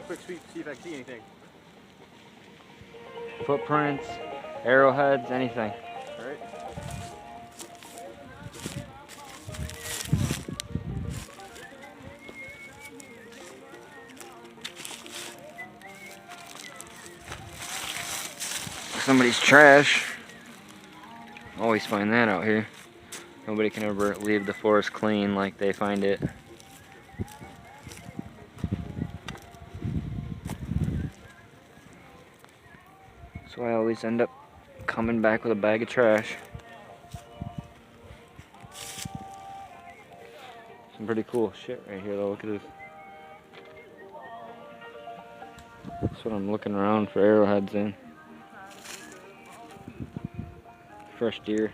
quick sweep to see if I can see anything. Footprints, arrowheads, anything. Alright. Somebody's trash. Always find that out here. Nobody can ever leave the forest clean like they find it. So I always end up coming back with a bag of trash. Some pretty cool shit right here though. Look at this. That's what I'm looking around for arrowheads in. Fresh deer.